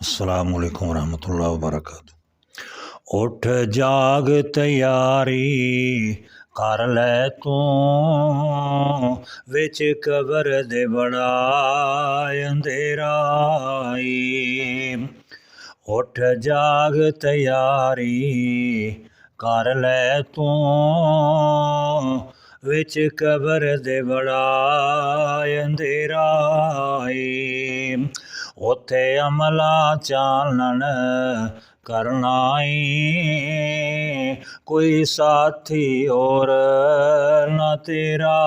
अस्सलाम वालेकुम रहमतुल्लाहि व बरकातुहू। उठ जाग तैयारी कर लै तू, विच कबर दे बड़ा अंधेरा ई। उठ जाग तैयारी कर लै तू, विच कबर दे बड़ा अंधेरा ई। उत्थे अमला चानन करना ई, कोई साथी और न तेरा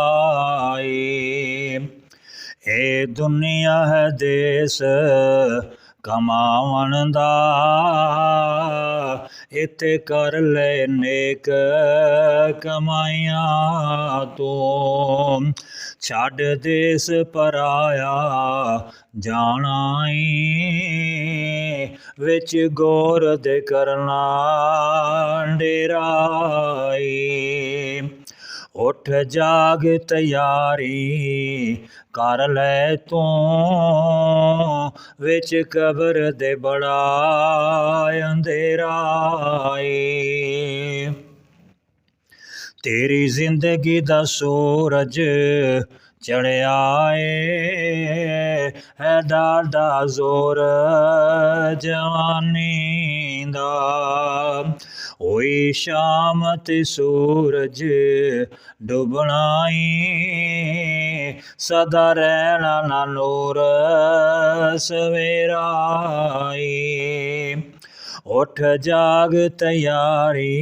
ई। ए दुनिया है देस कमावन दा, इत्थे कर ले नेक कमाइयां तू। छड्ड देस पराया जाना ई, विच गौर दे करना डेरा ई। उठ जाग तैयारी कर लै तू, विच कबर दे बड़ा अंधेरा ई। तेरी जिंदगी दा सूरज चढ़िया है डाडा जोर जवानी दा। होई शाम ते सूरज डुबना ई, सदा रहना ना नूर सवेरा ई। उठ जाग तैयारी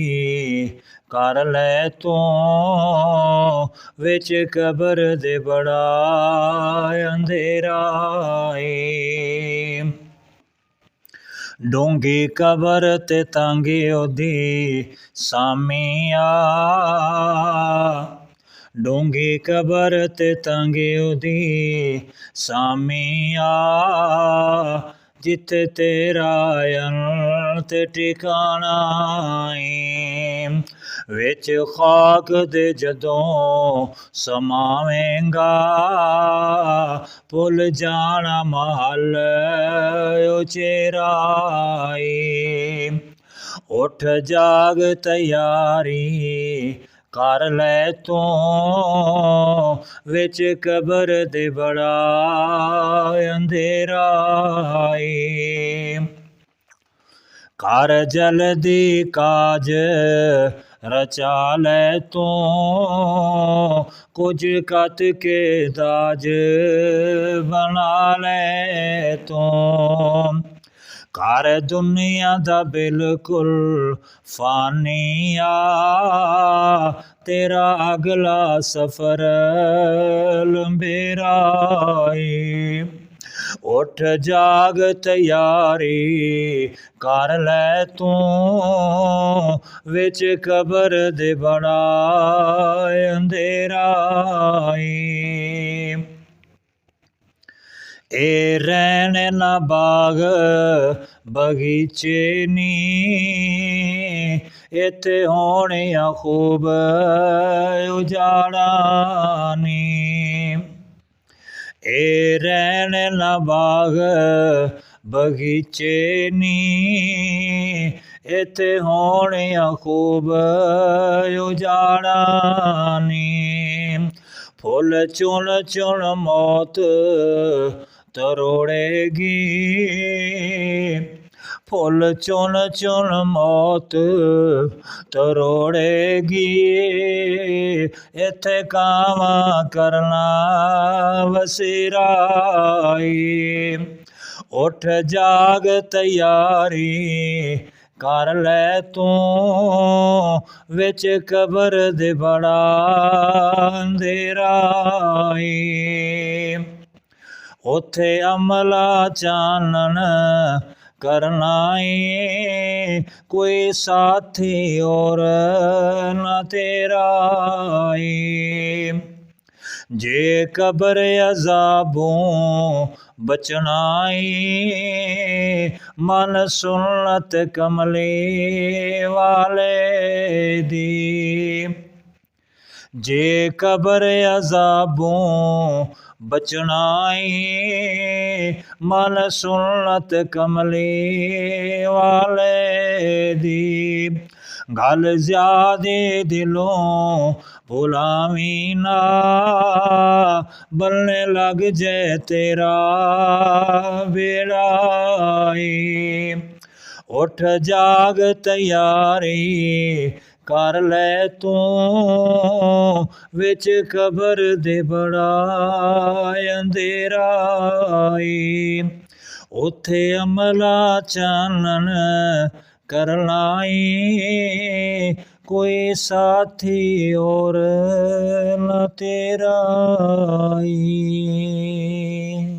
कर लै तू, विच कबर दे बड़ा अंधेरा ई। डूंगी कबर ते तांगी ओदी सामिया, डूंगी कबर ते तांगी ओदी सामिया। जिथे तेरा अंत ठिकाना ई, विच खाक दे जदों समावेंगा, भुल जाना महल उचेरा ई। उठ जाग तैयारी कर लै तू, विच कबर दे बड़ा अंधेरा ई। कर जल्दी काज रचा लै तू, कुछ कत के दाज बना लै तू। कर दुनिया दा बिल्कुल फानिया, तेरा अगला सफर लंबेरा ई। उठ जाग तैयारी कर लै तू, विच कबर दे बड़ा अंधेरा ई। ए रैन ना बाग बगीचे नी, इत्थे होनियां खूब उजाड़ा नी। ए रैन ना बाग बगीचे नी, इत्थे होनियां खूब उजाड़ा नी। फुल चुन चुन मौत तरोड़ेगी, फुल चुन चुन मौत तरोड़ेगी। इत्थे कामा करना वसेरा ई। उठ जाग तैयारी कर लै तू, विच कबर दे बड़ा अंधेरा ई। उत्थे अमला चानन करना ई, कोई साथी और न तेरा ई। जे कबर अज़ाबों बचना ई, मन सुन्नत कमली वाले दी। जे कब्र अज़ाबों बचना ई मन सुन्नत कमली वाले दी गल ज़्यादे दिलों भुलावी ना बलने लग जाए तेरा बेड़ा ई उठ जाग तैयारी कर ले तू विच कब्र दे बड़ा अंधेरा ई उथे अमला चानन कर लाई कोई साथी और न तेरा ई।